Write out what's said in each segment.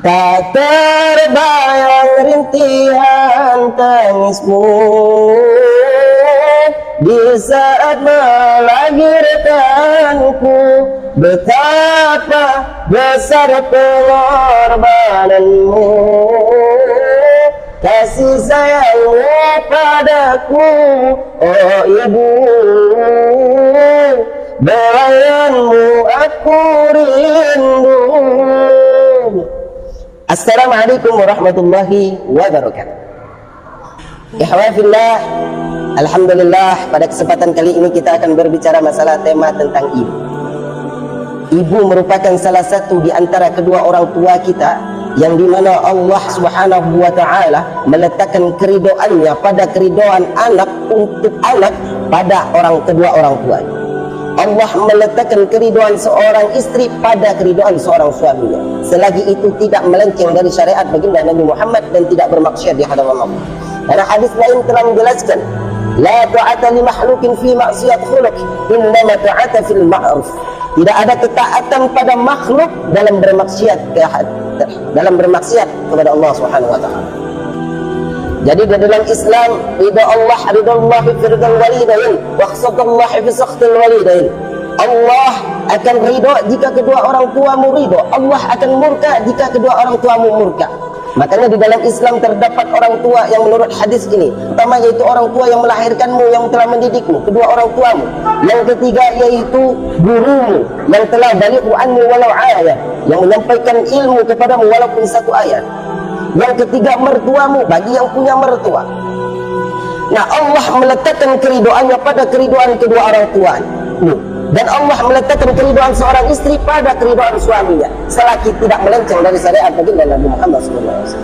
Tak terbayang rintihan tangismu di saat melahirkanku. Betapa besar pengorbananmu, kasih sayangmu padaku, oh ibu. Belayanmu aku rindu. Assalamualaikum warahmatullahi wabarakatuh. Ikhwafillah, alhamdulillah, pada kesempatan kali ini kita akan berbicara masalah tema tentang ibu. Ibu merupakan salah satu di antara kedua orang tua kita yang dimana Allah Subhanahu wa ta'ala meletakkan keridoannya pada keridoan anak untuk anak pada kedua orang tuanya. Allah meletakkan keridoan seorang istri pada keridoan seorang suaminya, selagi itu tidak melenceng dari syariat baginda Nabi Muhammad dan tidak bermaksiat di hadapan Allah. Karena hadis lain telah menjelaskan, la ta'ata li makhlukin fi ma'siyat khuluq, innama ta'ata fil ma'ruf. Tidak ada ketaatan pada makhluk dalam bermaksiat kepada Allah Subhanahu wa ta'ala. Jadi di dalam Islam, ridha Allah, ridha Allah fi ridhal walidain, wa sakhatullah fi sakhatil walidain. Allah akan ridha jika kedua orang tuamu ridha. Allah akan murka jika kedua orang tuamu murka. Makanya di dalam Islam terdapat orang tua yang menurut hadis ini, pertama yaitu orang tua yang melahirkanmu, yang telah mendidikmu, kedua orang tuamu. Yang ketiga yaitu gurumu yang telah balighu anni walau ayat, yang menyampaikan ilmu kepadamu walaupun satu ayat. Yang ketiga mertuamu bagi yang punya mertua. Nah, Allah meletakkan keridoannya pada keridoan kedua orang tuanya, dan Allah meletakkan keridoan seorang istri pada keridoan suaminya, selagi tidak melenceng dari syariat baginda Nabi Muhammad SAW.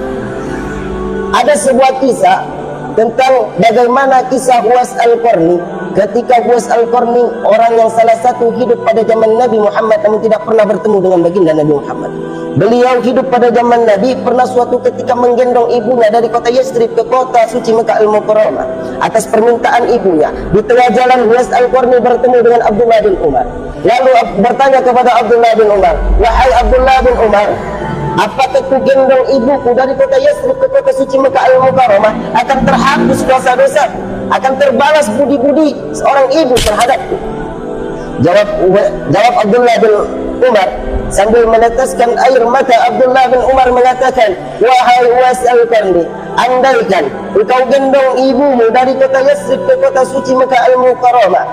Ada sebuah kisah tentang bagaimana kisah Uwais Al-Qarni. Ketika Uwais Al-Qarni orang yang salah satu hidup pada zaman Nabi Muhammad namun tidak pernah bertemu dengan baginda Nabi Muhammad. Beliau hidup pada zaman Nabi, pernah suatu ketika menggendong ibunya dari kota Yathrib ke kota suci Mekah Al-Mukarramah atas permintaan ibunya. Di tengah jalan Uwais Al-Qarni bertemu dengan Abdullah bin Umar. Lalu bertanya kepada Abdullah bin Umar, "Wahai Abdullah bin Umar, apakah ku gendong ibuku dari kota Yathrib ke kota suci Mekah Al-Mukarramah akan terhapus dosa-dosa, akan terbalas budi-budi seorang ibu terhadapku?" Jawab Abdullah bin Umar sambil meneteskan air mata. Abdullah bin Umar mengatakan, "Wahai Uwais Al-Qarni, andaikan engkau gendong ibumu dari kota Yathrib ke kota suci Mekah Al-Mukarramah,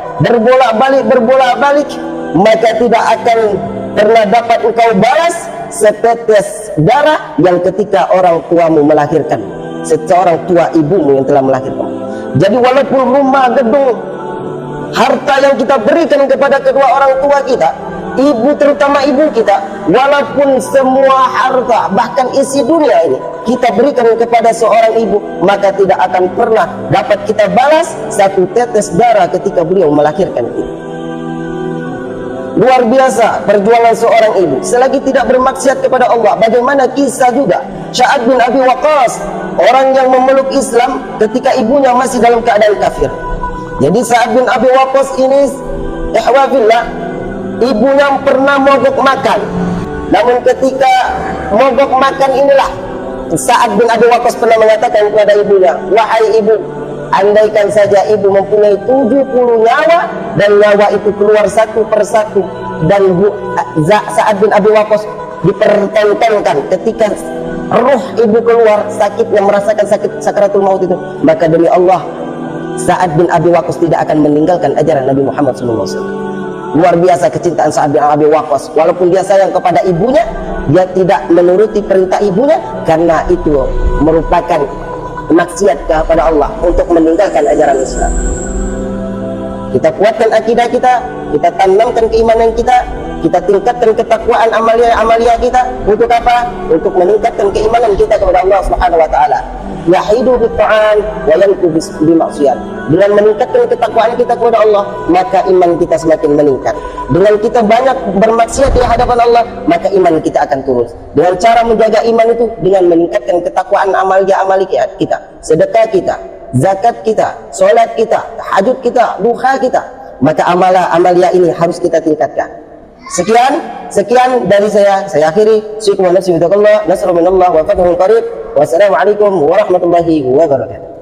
berbolak-balik, maka tidak akan pernah dapat engkau balas setetes darah yang ketika orang tuamu melahirkan, seorang tua ibumu yang telah melahirkan." Jadi walaupun rumah, gedung, harta yang kita berikan kepada kedua orang tua kita, ibu, terutama ibu kita, walaupun semua harta bahkan isi dunia ini kita berikan kepada seorang ibu, maka tidak akan pernah dapat kita balas satu tetes darah ketika beliau melahirkan kita. Luar biasa perjuangan seorang ibu selagi tidak bermaksiat kepada Allah. Bagaimana kisah juga Sa'ad bin Abi Waqqas, orang yang memeluk Islam ketika ibunya masih dalam keadaan kafir. Jadi Sa'ad bin Abi Waqqas ini, ikhwafillah, ibunya pernah mogok makan. Namun ketika mogok makan inilah Sa'ad bin Abi Waqqas pernah mengatakan kepada ibunya, "Wahai ibu, andaikan saja ibu mempunyai 70 nyawa dan nyawa itu keluar satu persatu, dan Sa'ad bin Abi Waqqas dipertontonkan ketika ruh ibu keluar, sakitnya, merasakan sakit sakaratul maut itu, maka demi Allah Sa'ad bin Abi Waqqas tidak akan meninggalkan ajaran Nabi Muhammad SAW." Luar biasa kecintaan Sa'ad bin Abi Waqqas. Walaupun dia sayang kepada ibunya, dia tidak menuruti perintah ibunya karena itu merupakan maksiat kepada Allah untuk meninggalkan ajaran Islam. Kita kuatkan akidah kita, kita tanamkan keimanan kita, kita tingkatkan ketakwaan amalia kita. Untuk apa? Untuk meningkatkan keimanan kita kepada Allah Subhanahu wa taala. Yahidu bitta'an wa yanku bimaksiyat. Dengan meningkatkan ketakwaan kita kepada Allah, maka iman kita semakin meningkat. Dengan kita banyak bermaksiat di hadapan Allah, maka iman kita akan turun. Dengan cara menjaga iman itu dengan meningkatkan ketakwaan amalia kita, sedekah kita, zakat kita, sholat kita, tahajud kita, duha kita. Maka amalia ini harus kita tingkatkan. Sekian dari saya akhiri. Syukur wa nafsi wa nasrul minallah wa fathul qarib. Wassalamualaikum warahmatullahi wabarakatuh.